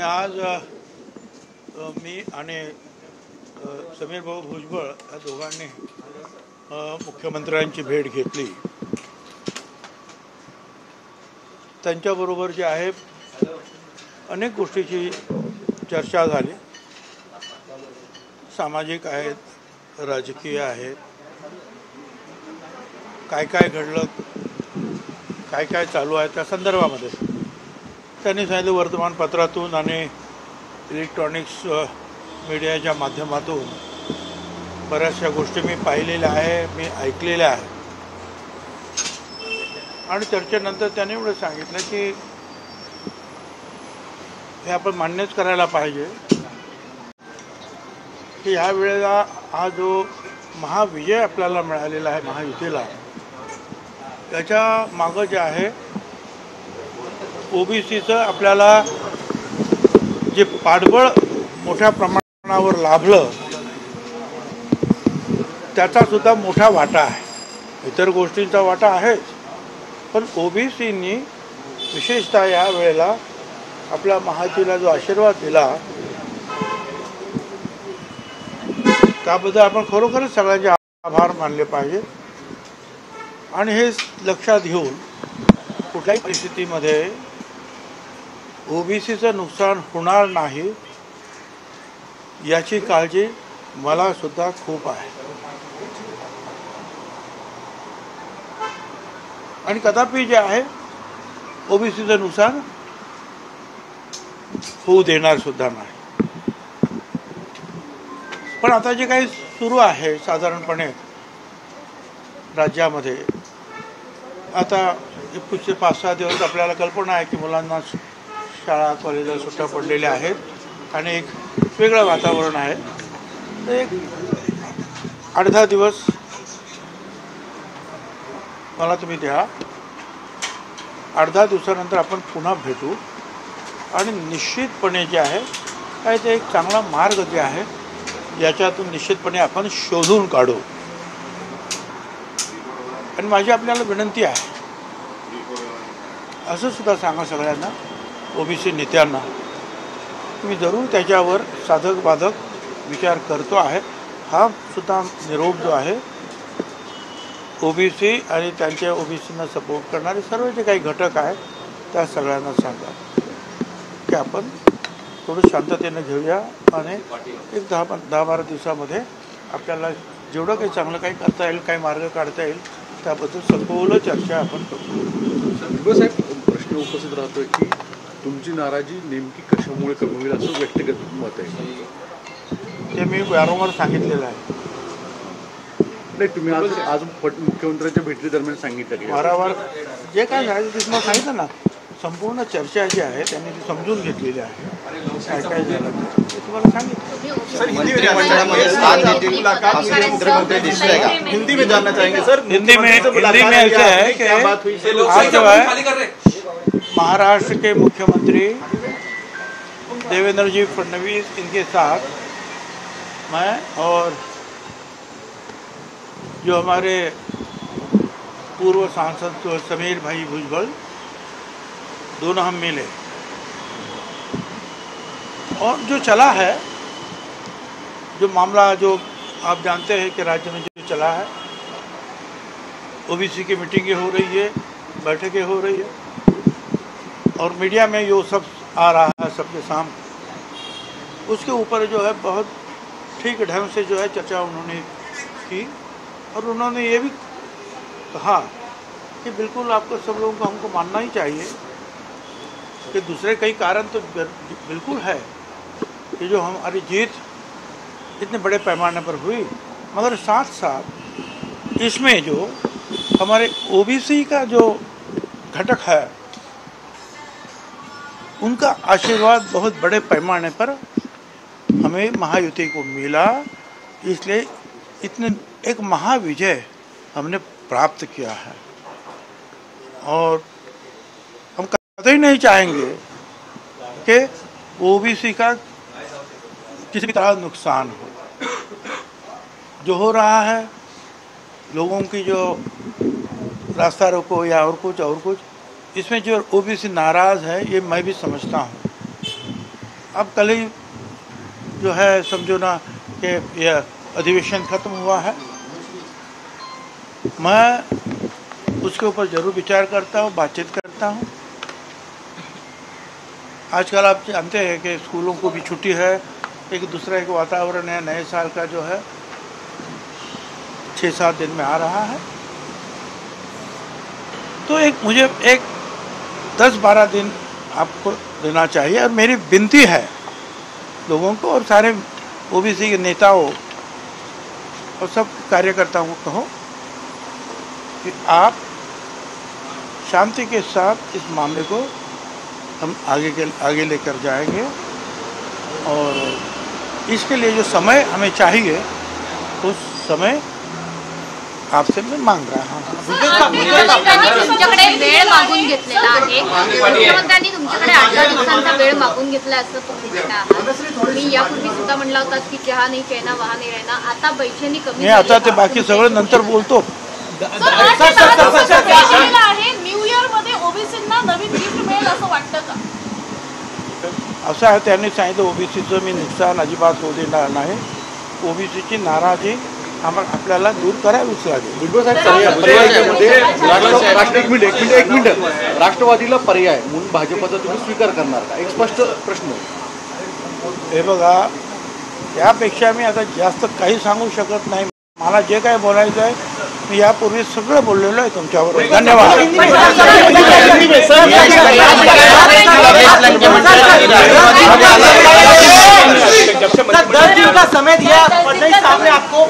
आज मी आणि समीर भाऊ भुजबळ या दोघांनी मुख्यमंत्र्यांची भेट घेतली. त्यांच्याबरोबर जे आहे अनेक गोष्टीची चर्चा झाली. सामाजिक आहेत, राजकीय आहेत, काय काय घडलं, काय काय चालू आहे त्या संदर्भामध्ये त्यांनी सांगितलं. वर्तमानपत्रातून आणि इलेक्ट्रॉनिक्स मीडियाच्या माध्यमातून बऱ्याचशा गोष्टी मी पाहिलेल्या आहे, मी ऐकलेल्या आहे. आणि चर्चेनंतर त्यांनी एवढं सांगितलं की हे आपण मान्यच करायला पाहिजे की ह्या वेळेला हा जो महाविजय आपल्याला मिळालेला आहे महायुतीला, त्याच्या मागं जे आहे ओबीसीचं आपल्याला जे पाठबळ मोठ्या प्रमाणावर लाभलं त्याचा सुद्धा मोठा वाटा आहे. इतर गोष्टींचा वाटा आहेच, पण ओबीसींनी विशेषतः या वेळेला आपल्या महायुतीला जो आशीर्वाद दिला त्याबद्दल आपण खरोखरच सगळ्यांचे आभार मानले पाहिजे. आणि हे लक्षात घेऊन कुठल्याही परिस्थितीमध्ये ओबीसीचं नुकसान होणार नाही याची काळजी मला सुद्धा खूप आहे. आणि कदापि जे आहे ओबीसीचं नुकसान होऊ देणार सुद्धा नाही. पण आता जे काही सुरू आहे साधारणपणे राज्यामध्ये, आता पुढचे 5-6 दिवस आपल्याला कल्पना आहे की मुलांना शाळा कॉलेजला सुट्ट्या पडलेल्या आहेत आणि एक वेगळं वातावरण आहे. तर एक 8-10 दिवस मला तुम्ही द्या. 8-10 दिवसानंतर आपण पुन्हा भेटू आणि निश्चितपणे जे आहे काय ते एक चांगला मार्ग जे आहे याच्यातून निश्चितपणे आपण शोधून काढू. आणि माझी आपल्याला विनंती आहे, असं सुद्धा सांगा सगळ्यांना, ओबीसी नेत्यांना, मी जरूर त्याच्यावर साधक बाधक विचार करतो आहे. हा सुद्धा निरोप जो आहे ओबीसी आणि त्यांच्या ओबीसींना सपोर्ट करणारे सर्व जे काही घटक आहेत त्या सगळ्यांना सांगा की आपण थोडं शांततेनं घेऊया आणि एक 10-12 दिवसामध्ये आपल्याला जेवढं काही चांगलं काही करता येईल, काही मार्ग काढता येईल त्याबद्दल सखोल चर्चा आपण करू. साहेब, प्रश्न उपस्थित राहतोय की तुमची नाराजी नेमकी कशामुळे कमी होईल असं व्यक्तिगत मत आहे. ते मी वारंवार सांगितलेलं आहे. नाही, तुम्ही आज मुख्यमंत्र्यांच्या भेटीदरम्यान सांगितलं वारंवार जे काय झालं ते तुम्हाला सांगितलं ना. संपूर्ण चर्चा जी आहे त्यांनी ती समजून घेतलेली आहे. काय काय झालं ते तुम्हाला सांगितलं. हिंदी में जानना चाहेंगे सर. हिंदी में ऐसा है कि आज जो है महाराष्ट्र के मुख्यमंत्री देवेंद्र जी फडणवीस इनके साथ मैं और जो हमारे पूर्व सांसद समीर भाई भुजबल दोनों हम मिले और जो चला है, जो मामला जो आप जानते हैं कि राज्य में जो चला है, ओबीसी की मीटिंगें हो रही है, बैठकें हो रही है और मीडिया में यो सब आ रहा है सबके सामने. उसके ऊपर जो है बहुत ठीक ढंग से जो है चर्चा उन्होंने की और उन्होंने ये भी कहा कि बिल्कुल आपको सब लोगों को हमको मानना ही चाहिए कि दूसरे कई कारण तो बिल्कुल है कि जो हमारी जीत इतने बड़े पैमाने पर हुई, मगर साथ साथ इसमें जो हमारे ओबीसी का जो घटक है उनका आशीर्वाद बहुत बड़े पैमाने पर हमें महायुति को मिला. इसलिए इतने एक महाविजय हमने प्राप्त किया है और हम कतई नहीं चाहेंगे कि ओबीसी का किसी भी तरह नुकसान हो. जो हो रहा है लोगों की जो रास्ता रोको या और कुछ, इसमें जो ओबीसी नाराज़ है ये मैं भी समझता हूँ. अब कल ही जो है समझो ना कि यह अधिवेशन खत्म हुआ है। मैं उसके ऊपर जरूर विचार करता हूँ, बातचीत करता हूँ। आजकल आप जानते हैं कि स्कूलों को भी छुट्टी है, एक दूसरे का वातावरण है, नए साल का जो है 6-7 दिन में आ रहा है। तो मुझे 10-12 दिन आपको देना चाहिए। और मेरी विनती है लोगों को और सारे ओबीसी के नेताओं और सब कार्यकर्ताओं को कहो कि आप शांति के साथ इस मामले को हम आगे लेकर जाएंगे और इसके लिए जो समय हमें चाहिए उस समय आपसे मैं मांग रहा हूँ। तुमच्याकडे वेळ मागून घेतलेला आहे, मुख्यमंत्र्यांनी तुमच्याकडे 8-10 दिवसांचा वेळ मागून घेतला असं तुम्ही म्हणता आहात। तुम्ही यापूर्वी सुद्धा म्हणला होता की चहा नाही कहना वहा नाही रहना, आता बैठणी कमी मी आता ते बाकी सगळं नंतर बोलतो। न्यू इयर मध्ये ओबीसींना नवीन गिफ्ट मिळेल असं वाटतं का? असं आहे, त्यांनी सांगितलं ओबीसीचं मी नुकसान अजिबात होऊ देणार नाही, ओबीसीची नाराजी आपल्याला दूर करावीच लागेल। भुजबळ साहेब, एक मिनिट राष्ट्रवादीला पर्याय म्हणून भाजपचा तुम्ही स्वीकार करणार का? एक स्पष्ट प्रश्न। हे बघा, यापेक्षा मी आता जास्त काही सांगू शकत नाही। मला जे काय बोलायचं आहे मी यापूर्वी सगळं बोललेलो आहे तुमच्याबरोबर। धन्यवाद। 10 दिन का समय दिया फडणवीस साहब ने आपको।